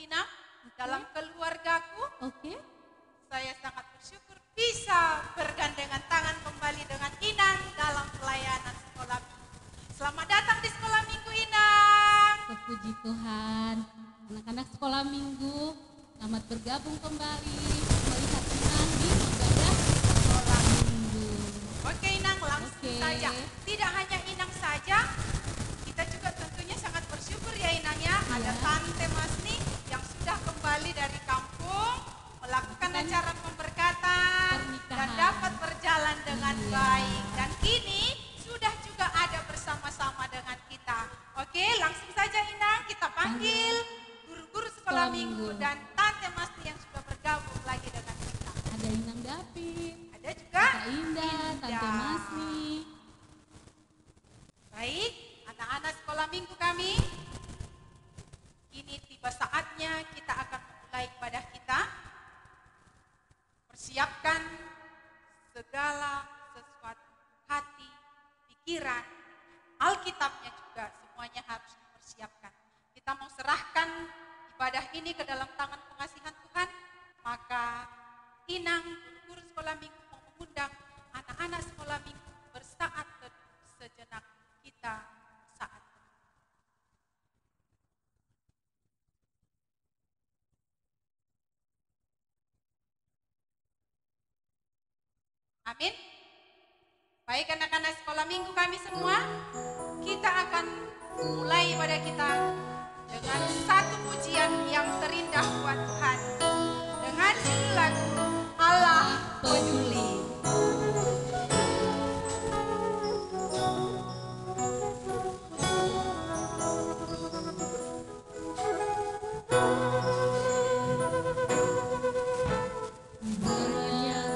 Inang, dalam keluargaku. Oke. Saya sangat bersyukur bisa bergandengan tangan kembali dengan Inang dalam pelayanan sekolah minggu. Selamat datang di sekolah minggu, Inang. Puji Tuhan. Anak-anak sekolah minggu, selamat bergabung kembali melihat Inang di ibadah sekolah minggu. Oke, Inang, langsung saja. Tidak hanya Inang saja, kita juga tentunya sangat bersyukur ya, Inang ya. Ada Tante Masni yang sudah kembali dari kampung, melakukan acara pemberkatan dan dapat berjalan dengan baik. Dan kini sudah juga ada bersama-sama dengan kita. Oke, langsung saja Inang, kita panggil guru-guru sekolah minggu dan Tante Masni yang sudah bergabung lagi dengan kita. Ada Inang David, Ada juga Kak Indah, Tante Masni. Baik, anak-anak sekolah minggu kami, kini tiba saatnya kita akan memulai ibadah kita. Persiapkan segala sesuatu, hati, pikiran, Alkitabnya juga semuanya harus dipersiapkan. Kita mau serahkan ibadah ini ke dalam tangan pengasihan Tuhan, maka Inang, guru sekolah minggu mau mengundang anak-anak sekolah minggu bersaat teduh sejenak kita saat teduh. Amin. Baik anak-anak sekolah minggu kami semua, kita akan mulai ibadah kita dengan satu pujian yang terindah buat Tuhan. Dengan judul lagu Allah Peduli. Banyak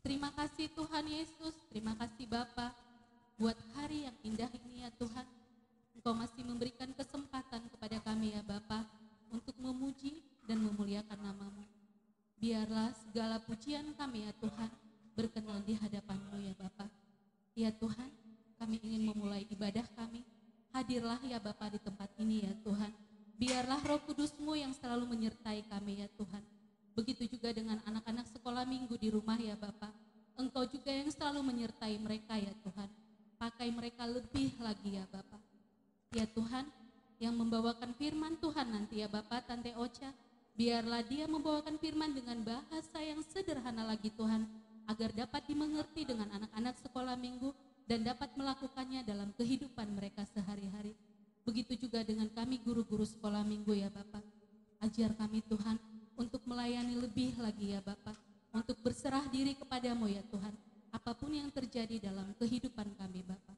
Terima kasih Tuhan Yesus, terima kasih Bapa buat hari yang indah ini ya Tuhan. Engkau masih memberikan kesempatan kepada kami ya Bapa untuk memuji dan memuliakan nama-Mu. Biarlah segala pujian kami ya Tuhan berkenan di hadapan-Mu ya Bapa. Ya Tuhan, kami ingin memulai ibadah kami. Hadirlah ya Bapa di tempat ini ya Tuhan. Biarlah Roh Kudus-Mu yang selalu menyertai kami ya Tuhan. Begitu juga dengan anak-anak sekolah minggu di rumah ya Bapa. Engkau juga yang selalu menyertai mereka ya Tuhan. Pakai mereka lebih lagi ya Bapa. Ya Tuhan, yang membawakan firman Tuhan nanti ya Bapa, Tante Ocha, biarlah dia membawakan firman dengan bahasa yang sederhana lagi Tuhan, agar dapat dimengerti dengan anak-anak sekolah minggu dan dapat melakukannya dalam kehidupan mereka sehari-hari. Begitu juga dengan kami guru-guru sekolah minggu ya Bapa. Ajar kami Tuhan untuk melayani lebih lagi ya Bapa, untuk berserah diri kepadamu ya Tuhan, apapun yang terjadi dalam kehidupan kami Bapa.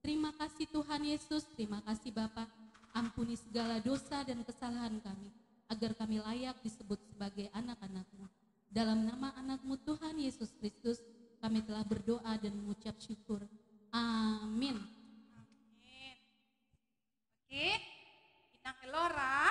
Terima kasih Tuhan Yesus, terima kasih Bapa, ampuni segala dosa dan kesalahan kami, agar kami layak disebut sebagai anak-anak-Mu. Dalam nama anak-Mu Tuhan Yesus Kristus, kami telah berdoa dan mengucap syukur. Amin. Amin. Oke, Inang Elora.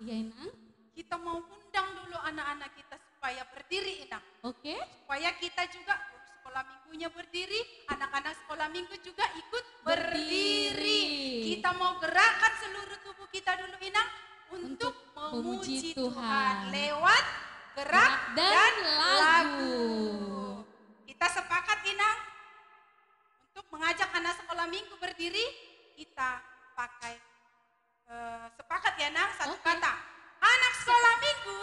Iya Inang. Kita mau undang dulu anak-anak kita supaya berdiri, Inang. Oke. Supaya kita juga guru sekolah minggunya berdiri, anak-anak sekolah minggu juga ikut berdiri. Kita mau gerakkan seluruh tubuh kita dulu, Inang, untuk memuji Tuhan lewat gerak dan lagu. Kita sepakat, Inang, untuk mengajak anak sekolah minggu berdiri, kita pakai sepakat ya, Nang, satu kata. Anak sekolah minggu,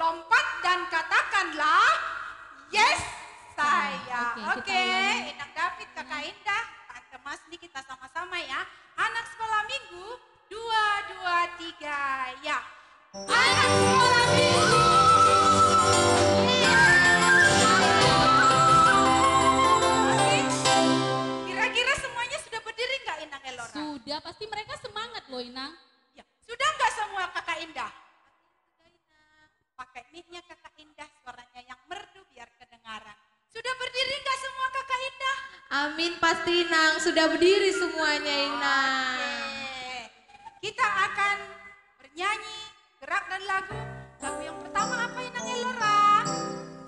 lompat dan katakanlah, yes saya. Oke, Inang David, Kakak Indah, Tante Masni, kita sama-sama ya. Anak sekolah minggu, 2, 2, 3, ya. Anak sekolah minggu. Oke, kira-kira semuanya sudah berdiri nggak, Inang Elora? Sudah, pasti mereka semangat loh Inang. Ya, sudah nggak semua Kakak Indah? Pakai mic-nya Kakak Indah, suaranya yang merdu biar kedengaran. Sudah berdiri nggak semua Kakak Indah? Amin, pasti Inang. Sudah berdiri semuanya Inang. Oke. Kita akan bernyanyi, gerak dan lagu. Lagu yang pertama apa, Inang Elora?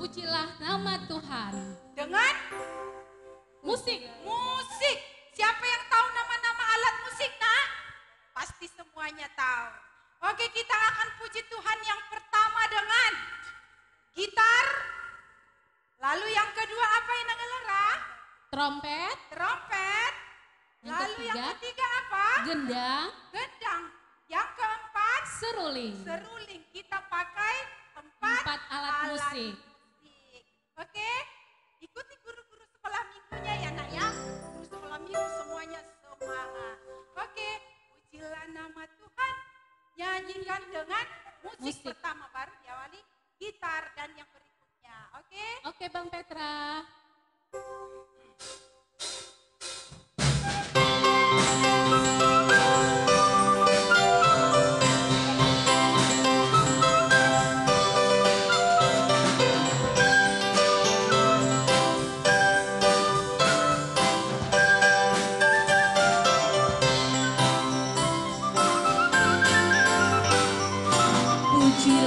Pujilah nama Tuhan. Dengan musik. Musik. Siapa yang tahu nama-nama alat musik, Nak? Pasti semuanya tahu. Oke, kita akan puji Tuhan yang pertama dengan gitar. Lalu yang kedua apa, Inang Elora? Trompet. Trompet. Lalu yang ketiga apa? Gendang. Gendang. Yang keempat? Seruling. Seruling. Kita pakai empat alat musik. Oke, ikuti guru-guru sekolah minggunya ya, Nak ya. Guru sekolah minggu semuanya semangat. Oke, pujilah nama Tuhan. Nyanyikan dengan musik pertama, baru diawali gitar dan yang berikutnya. Oke? Oke, Bang Petra. Puji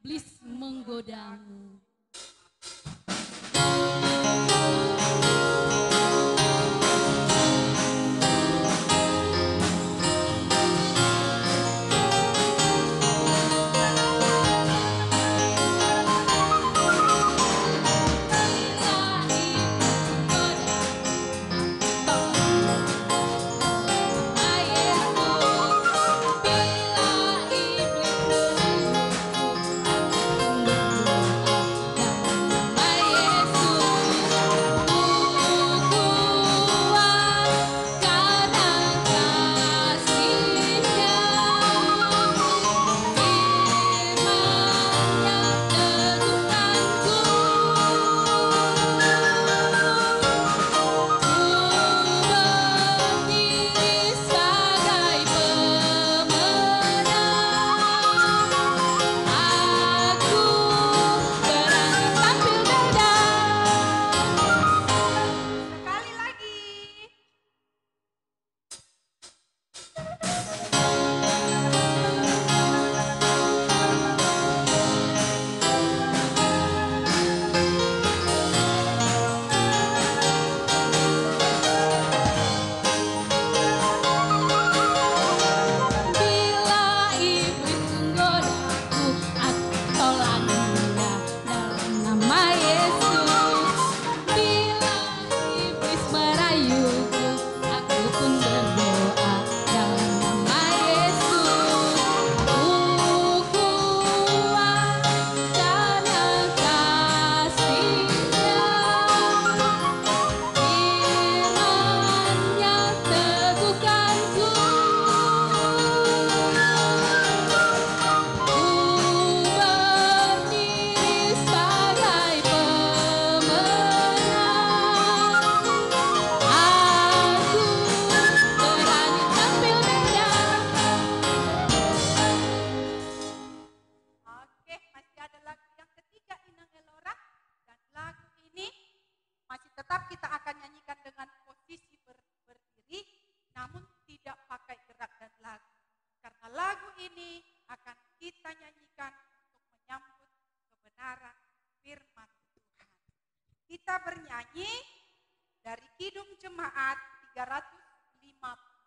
iblis menggodamu. Tetap kita akan nyanyikan dengan posisi berdiri, namun tidak pakai gerak dan lagu. Karena lagu ini akan kita nyanyikan untuk menyambut kebenaran firman Tuhan. Kita bernyanyi dari Kidung Jemaat 357.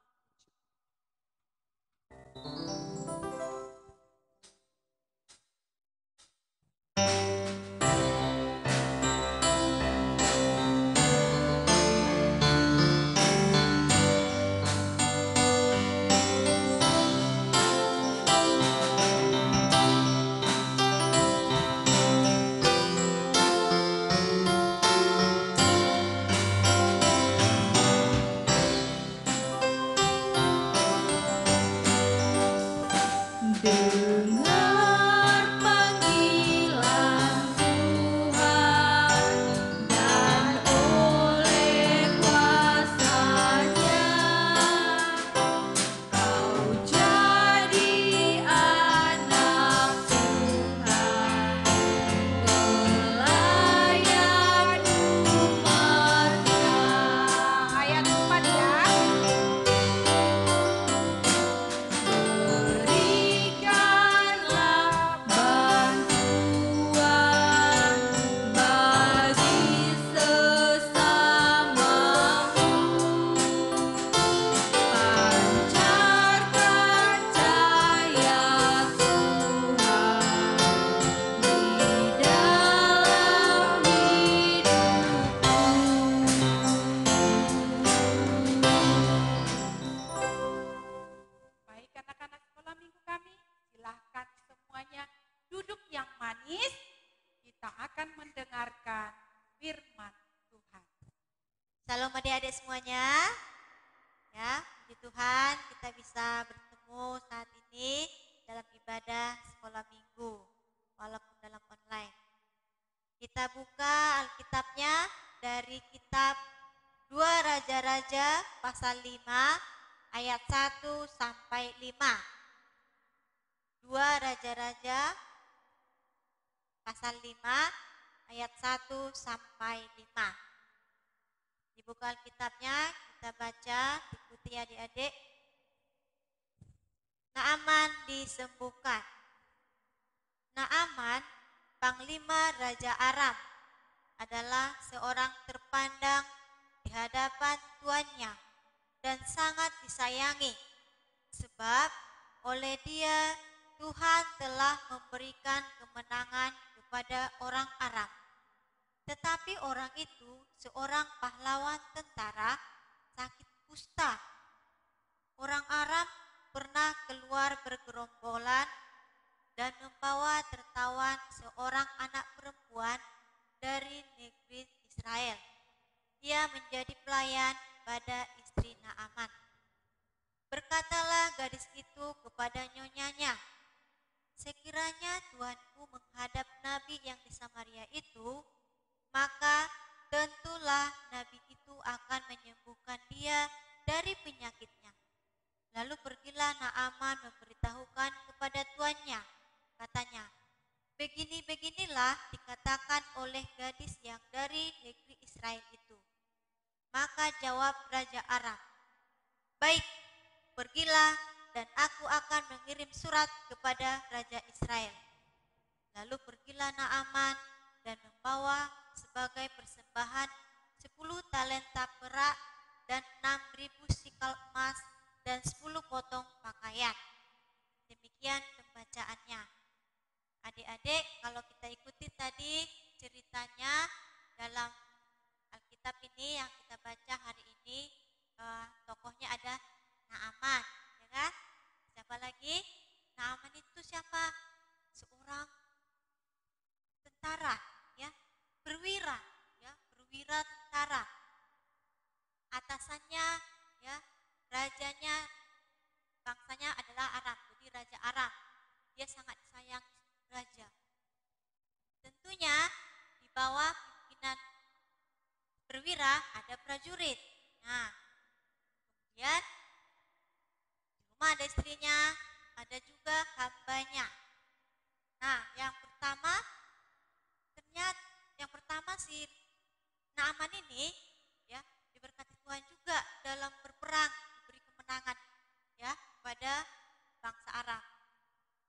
Shalom adik-adik semuanya. Ya, puji Tuhan kita bisa bertemu saat ini dalam ibadah sekolah minggu walaupun dalam online. Kita buka Alkitabnya dari kitab 2 Raja-Raja pasal 5 ayat 1 sampai 5. 2 Raja-Raja pasal 5 ayat 1 sampai 5. Dibuka Alkitabnya, kita baca, ikuti adik-adik. Naaman disembuhkan. Naaman, panglima Raja Aram, adalah seorang terpandang di hadapan tuannya dan sangat disayangi, sebab oleh dia Tuhan telah memberikan kemenangan kepada orang Aram. Tetapi orang itu, seorang pahlawan tentara, sakit kusta. Orang Aram pernah keluar bergerombolan dan membawa tertawan seorang anak perempuan dari negeri Israel. Dia menjadi pelayan pada istri Naaman. Berkatalah gadis itu kepada nyonyanya, "Sekiranya tuanku menghadap nabi yang di Samaria itu, maka tentulah nabi itu akan menyembuhkan dia dari penyakitnya." Lalu pergilah Naaman memberitahukan kepada tuannya. Katanya, "Begini-beginilah dikatakan oleh gadis yang dari negeri Israel itu." Maka jawab Raja Aram, "Baik, pergilah dan aku akan mengirim surat kepada Raja Israel." Lalu pergilah Naaman dan membawa sebagai persembahan 10 talenta perak dan 6.000 sikal emas dan 10 potong pakaian. Demikian pembacaannya. Adik-adik, kalau kita ikuti tadi ceritanya dalam Alkitab ini yang kita baca hari ini, tokohnya ada Naaman, ya kan? Siapa lagi? Naaman itu siapa? Seorang tentara, ya, perwira, ya, perwira tentara. Atasannya, ya, rajanya, bangsanya adalah Aram, jadi Raja Aram. Dia sangat disayang raja. Tentunya di bawah pimpinan perwira ada prajurit. Nah, kemudian di rumah ada istrinya, ada juga hambanya. Nah, yang pertama si Naaman ini, ya, diberkati Tuhan juga dalam berperang, diberi kemenangan, ya, kepada bangsa Aram.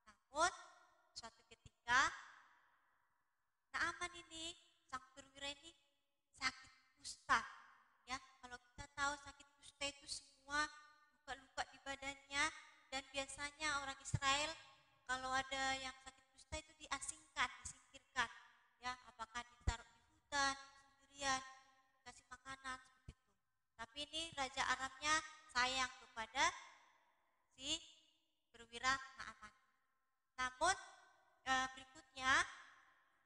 Namun suatu ketika Naaman ini, sang perwira ini sakit kusta, ya. Kalau kita tahu sakit kusta itu semua luka-luka di badannya, dan biasanya orang Israel kalau ada yang sakit kusta itu diasingkan, disingkirkan, ya, apakah ditaruh di hutan sendirian, kasih makanan seperti itu. Tapi ini Raja Aramnya sayang kepada si perwira Naaman. Namun berikutnya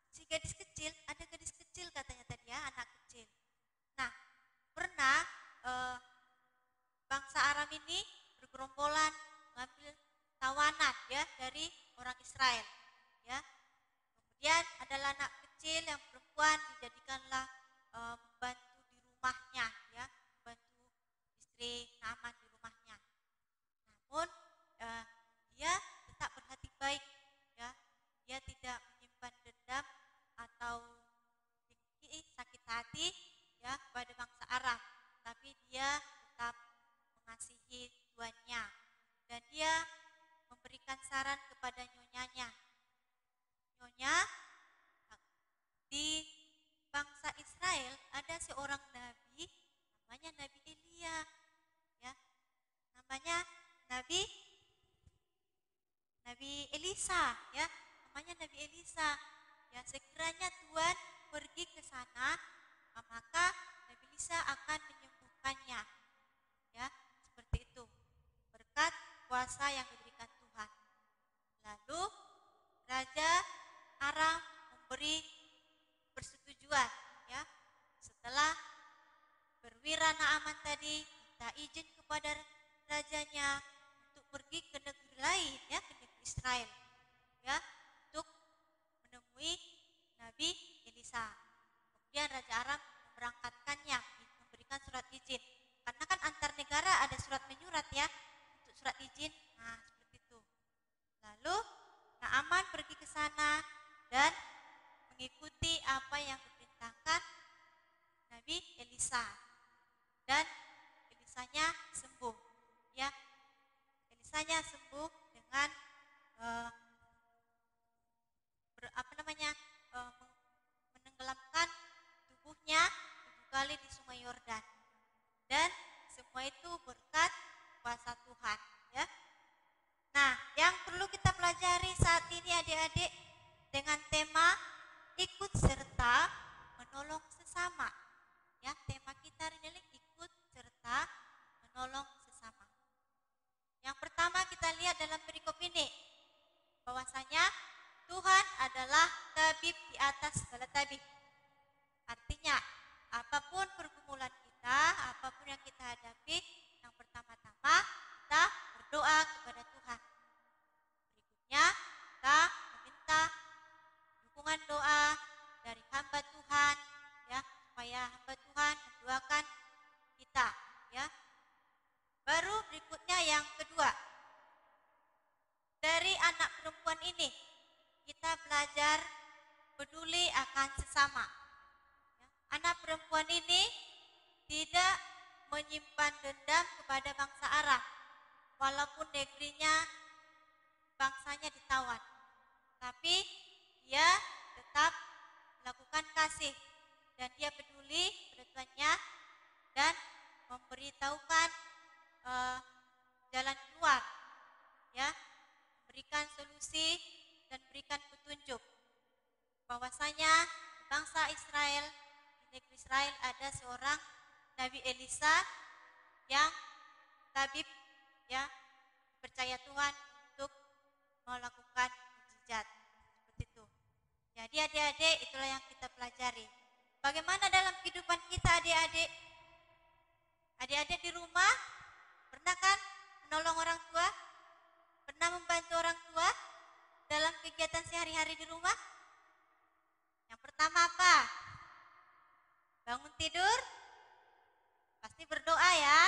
si gadis kecil, ada gadis kecil katanya tadi, ya, anak kecil. Nah, pernah bangsa Aram ini bergerombolan mengambil tawanan, ya, dari orang Israel, ya. Kemudian adalah anak kecil yang perempuan dijadikanlah membantu di rumahnya, ya, membantu istri Naaman di rumahnya. Namun dia tetap berhati baik, ya. Dia tidak menyimpan dendam atau sakit hati, ya, pada bangsa Aram, tapi dia tetap mengasihi tuannya, dan dia memberikan saran kepada nyonyanya. Nyonya, di bangsa Israel ada seorang nabi, namanya Nabi Elia, ya, namanya Nabi Elisa, ya, namanya Nabi Elisa. Ya, sekiranya Tuhan pergi ke sana, maka Nabi Elisa akan menyembuhkannya, ya, seperti itu, berkat kuasa yang diberikan Tuhan. Lalu Raja Aram memberi persetujuan, ya, setelah perwira Naaman tadi minta izin kepada rajanya untuk pergi ke negeri lain, ya, ke negeri Israel, ya, untuk menemui Nabi Elisa. Kemudian Raja Aram memberangkatkannya, memberikan surat izin. Karena kan antar negara ada surat menyurat, ya, untuk surat izin. Nah, seperti itu. Lalu Naaman pergi ke sana dan mengikuti apa yang diperintahkan Nabi Elisa. Dan Elisanya sembuh, ya. Elisanya sembuh dengan menenggelamkan tubuhnya 7 kali di Sungai Yordan. Dan semua itu berkat kuasa Tuhan, ya. Nah, yang perlu kita pelajari saat ini adik-adik dengan tema ikut serta menolong sesama. Ya, tema kita hari ini ikut serta menolong sesama. Yang pertama kita lihat dalam perikop ini bahwasanya Tuhan adalah tabib di atas segala tabib. Artinya, apapun pergumulan kita, apapun yang kita hadapi, yang pertama-tama kita berdoa kepada Tuhan. Berikutnya, kita meminta dukungan doa dari hamba Tuhan, ya, supaya hamba Tuhan mendoakan kita, ya. Baru berikutnya yang kedua, dari anak perempuan ini kita belajar peduli akan sesama. Ya. Anak perempuan ini tidak menyimpan dendam kepada bangsa Arab, walaupun negerinya bangsanya ditawan, tapi dia tetap melakukan kasih dan dia peduli pada tuannya dan memberitahukan jalan keluar, ya, memberikan solusi dan berikan petunjuk bahwasanya bangsa Israel, di negeri Israel ada seorang Nabi Elisa yang tabib, ya, percaya Tuhan untuk melakukan mukjizat seperti itu. Jadi adik-adik, itulah yang kita pelajari. Bagaimana dalam kehidupan kita adik-adik? Adik-adik di rumah pernah kan menolong orang tua? Pernah membantu orang tua dalam kegiatan sehari-hari di rumah? Yang pertama apa? Bangun tidur, pasti berdoa ya,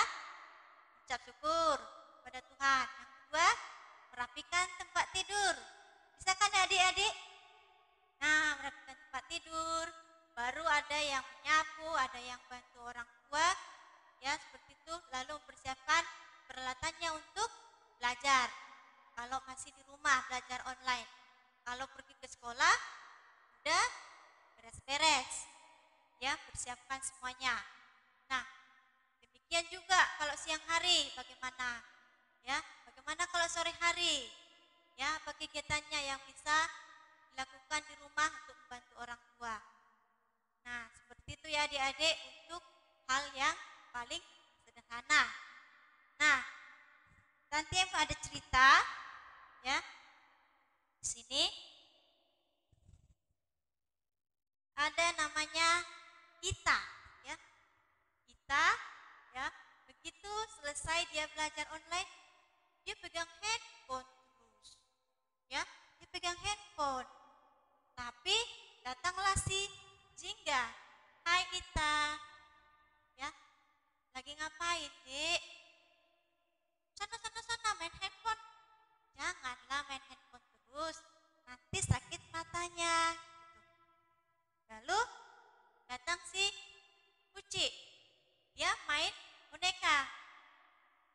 ucap syukur pada Tuhan. Yang kedua, merapikan tempat tidur. Bisa kan adik-adik? Nah, merapikan tempat tidur, baru ada yang menyapu, ada yang bantu orang tua, ya seperti itu. Lalu mempersiapkan peralatannya untuk belajar. Kalau masih di rumah belajar online, kalau pergi ke sekolah udah beres-beres, ya, persiapkan semuanya. Nah, demikian juga kalau siang hari bagaimana, ya, bagaimana kalau sore hari, ya, apa kegiatannya yang bisa dilakukan di rumah untuk membantu orang tua. Nah, seperti itu ya adik-adik untuk hal yang paling sederhana. Nah, nanti ada cerita, ya. Di sini ada namanya Ita, ya. Ita, ya, begitu selesai dia belajar online, dia pegang handphone terus, ya, dia pegang handphone. Tapi datanglah si Jingga. Hai Ita, ya, lagi ngapain Dek? Sana main handphone. Janganlah main handphone terus, nanti sakit matanya. Lalu datang si Uci, dia main boneka.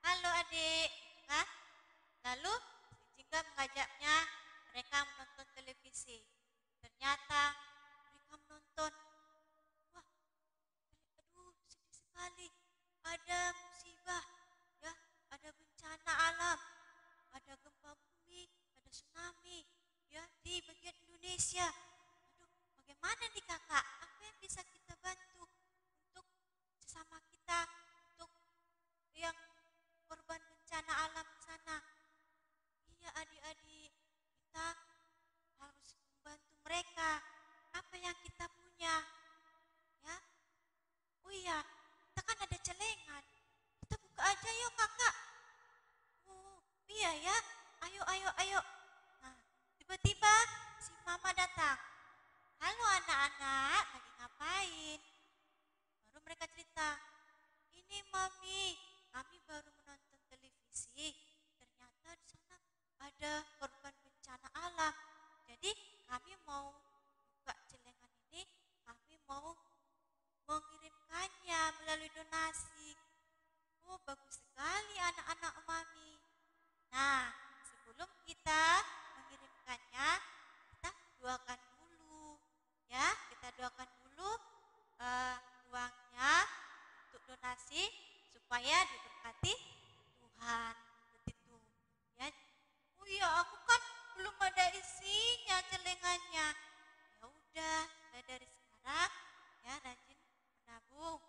Halo adik, gitu kan? Lalu si Jingga mengajaknya mereka menonton televisi. Ternyata mereka menonton, wah, aduh sedih sekali, ada musibah, ya, ada bencana alam, ada gempa bumi, ada tsunami, ya, di bagian Indonesia. Aduh, bagaimana nih kakak? Apa yang bisa kita bantu untuk sesama kita, untuk yang korban bencana alam di sana? Iya adik-adik, kita harus membantu mereka. Apa yang kita punya, ya? Oh iya, kita kan ada celengan. Kita buka aja yuk kakak. Oh iya ya, ayo. Nah, tiba-tiba si mama datang. Halo anak-anak, lagi ngapain? supaya diberkati Tuhan. Seperti itu. Ya. Oh iya, aku kan belum ada isinya celengannya. Ya udah, mulai dari sekarang ya rajin menabung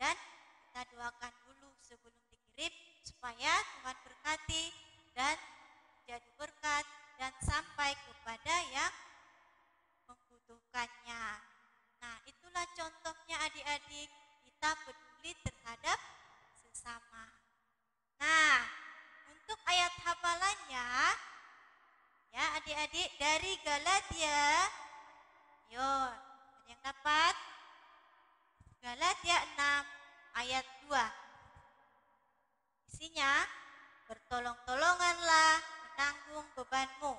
dan kita doakan dulu sebelum dikirim supaya Tuhan berkati dan jadi berkat dan sampai kepada yang membutuhkannya. Nah, itulah contohnya adik-adik, kita peduli terhadap sesama. Nah, untuk ayat hafalannya, ya adik-adik dari Galatia, yuk, ada yang dapat? Galatia 6 ayat 2. Isinya, bertolong-tolonganlah menanggung bebanmu.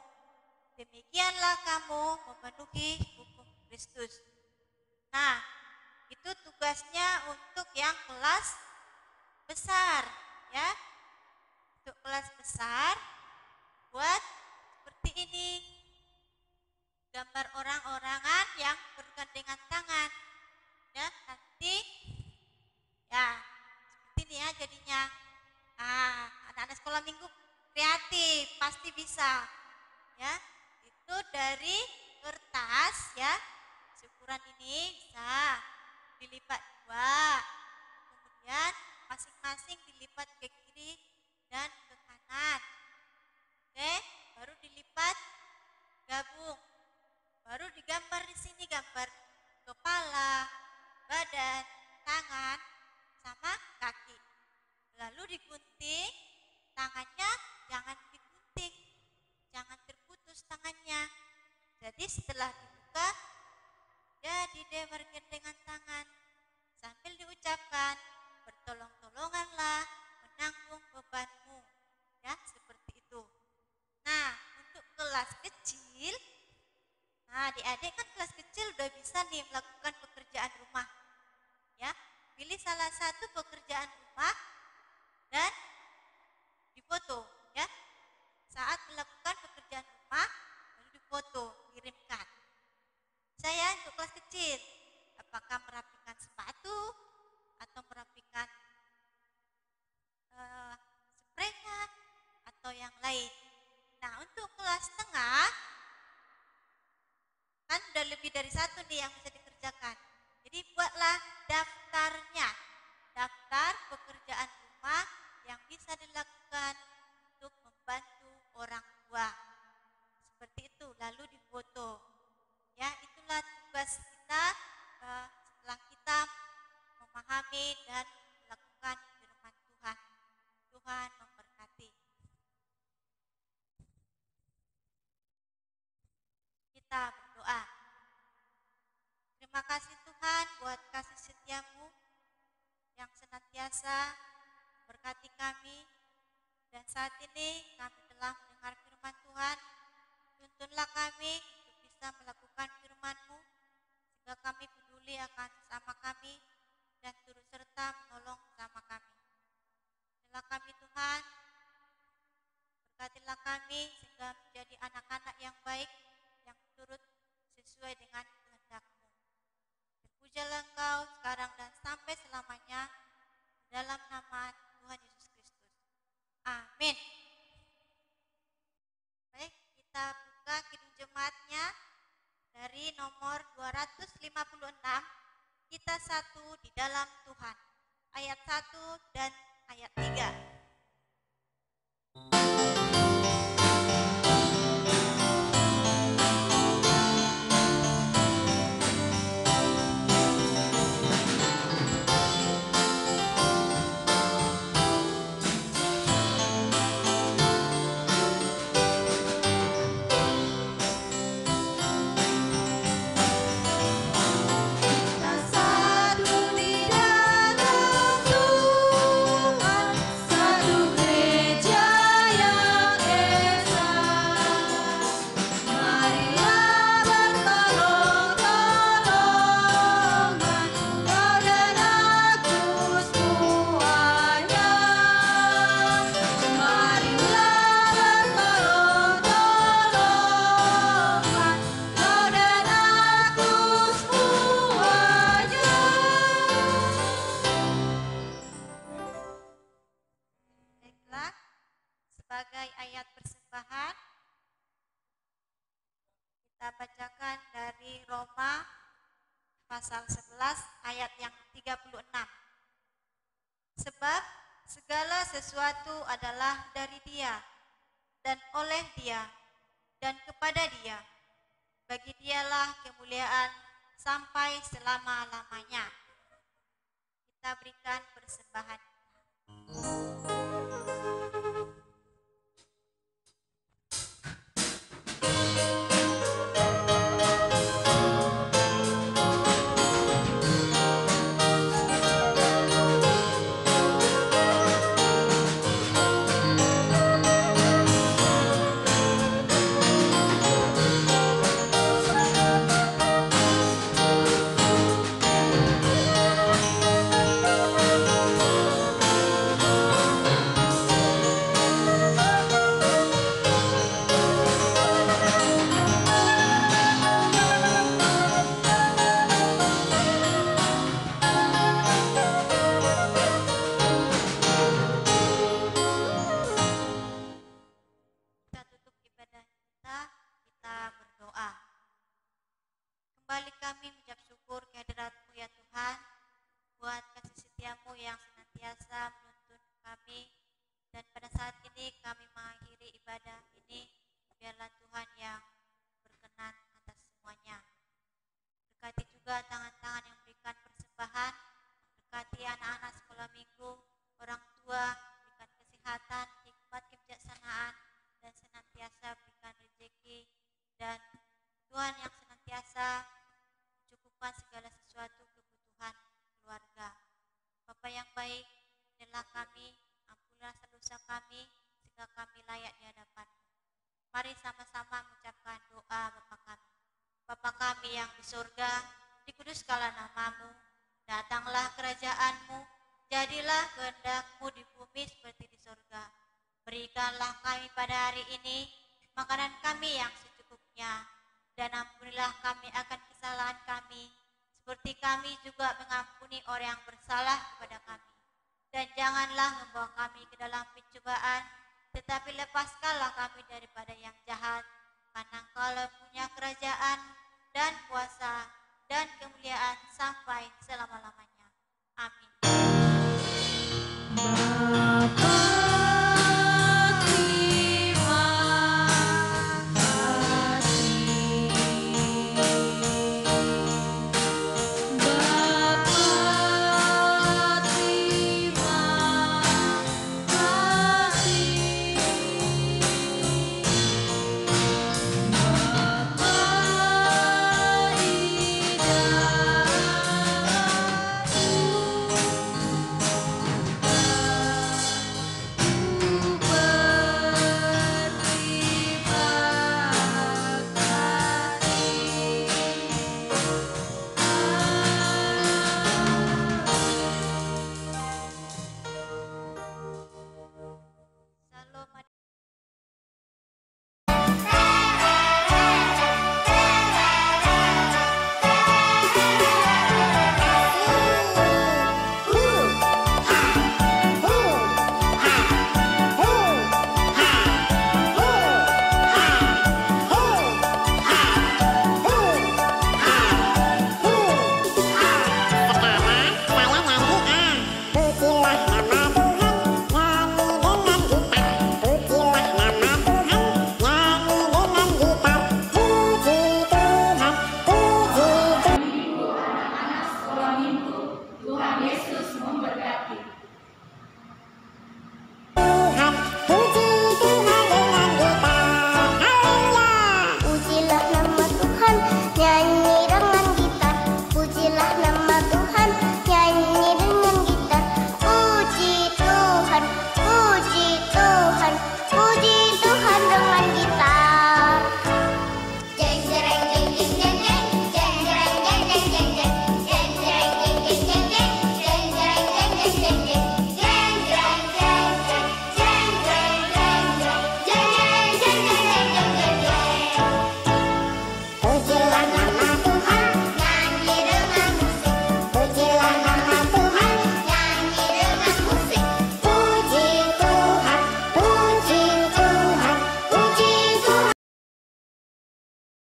Demikianlah kamu memenuhi hukum Kristus. Nah, itu tugasnya untuk yang kelas besar, ya. Untuk kelas besar, buat seperti ini. Gambar orang-orangan yang bergandengan tangan. Ya, nanti ya seperti ini ya jadinya. Nah, anak-anak sekolah minggu kreatif pasti bisa. Ya, itu dari kertas ya. Ukuran ini bisa dilipat 2. Kemudian masing-masing dilipat ke kiri dan ke kanan. Oke, baru dilipat gabung. Baru digambar di sini gambar kepala, badan, tangan, sama kaki. Lalu digunting, tangannya jangan digunting, jangan terputus tangannya. Jadi setelah dibuka, jadi deh bergandengan tangan sambil diucapkan, bertolong-tolonganlah menanggung bebanmu. Ya, seperti itu. Nah, untuk kelas kecil, nah adik-adik kan kelas kecil udah bisa nih melakukan pekerjaan rumah. Ya, pilih salah satu pekerjaan rumah dan difoto ya. Saat melakukan pekerjaan rumah baru difoto, kirimkan. Saya untuk kelas kecil, apakah merapikan sepatu atau merapikan spraynya atau yang lain. Nah, untuk kelas tengah kan udah lebih dari satu nih yang bisa dikerjakan. Jadi buatlah daftarnya, daftar pekerjaan rumah yang bisa dilakukan untuk membantu orang tua. Seperti itu, lalu difoto. Ya, itulah tugas kita setelah kita memahami dan melakukan firman Tuhan. Tuhan memberkati. Kita berdoa. Terima kasih Tuhan buat kasih setiamu yang senantiasa memberkati kami. Dan saat ini kami telah mendengar firman Tuhan. Tuntunlah kami untuk bisa melakukan firman-Mu, sehingga kami peduli akan sesama kami dan turut serta menolong sesama kami. Inilah kami Tuhan, berkatilah kami sehingga menjadi anak-anak yang baik, yang turut sesuai dengan kehendak-Mu. Terpujilah Engkau sekarang dan sampai selamanya, dalam nama Tuhan Yesus Kristus. Amin. Baik, kita buka kidung jemaatnya dari nomor 256. Kita satu di dalam Tuhan. Ayat 1 dan ayat 3. Satu di dalam Tuhan, ayat persembahan. Kita bacakan dari Roma pasal 11 ayat yang 36. Sebab segala sesuatu adalah dari Dia, dan oleh Dia, dan kepada Dia. Bagi Dialah kemuliaan sampai selama-lamanya. Kita berikan persembahan. Kita tutup ibadah kita berdoa. Kembali kami mengucap syukur kehadirat-Mu ya Tuhan, buat kasih setia-Mu yang senantiasa menuntun kami. Dan pada saat ini kami mengakhiri ibadah ini, biarlah Tuhan yang berkenan atas semuanya. Berkati juga tangan-tangan yang memberikan persembahan, berkati anak-anak sekolah minggu, orang tua, berikan kesehatan, hikmat, kebijaksanaan, dan senantiasa berikan rezeki, dan Tuhan yang senantiasa mencukupkan segala sesuatu kebutuhan keluarga. Bapa yang baik, inilah kami, ampunilah dosa kami, sehingga kami layak di hadapan-Mu. Mari sama-sama mengucapkan doa Bapa kami. Bapa kami yang di surga, dikuduskanlah nama-Mu, datanglah kerajaan-Mu, jadilah kehendak-Mu di bumi seperti di surga. Berikanlah kami pada hari ini makanan kami yang secukupnya, dan ampunilah kami akan kesalahan kami, seperti kami juga mengampuni orang yang bersalah kepada kami. Dan janganlah membawa kami ke dalam pencobaan, tetapi lepaskanlah kami daripada yang jahat, karena Engkau punya kerajaan,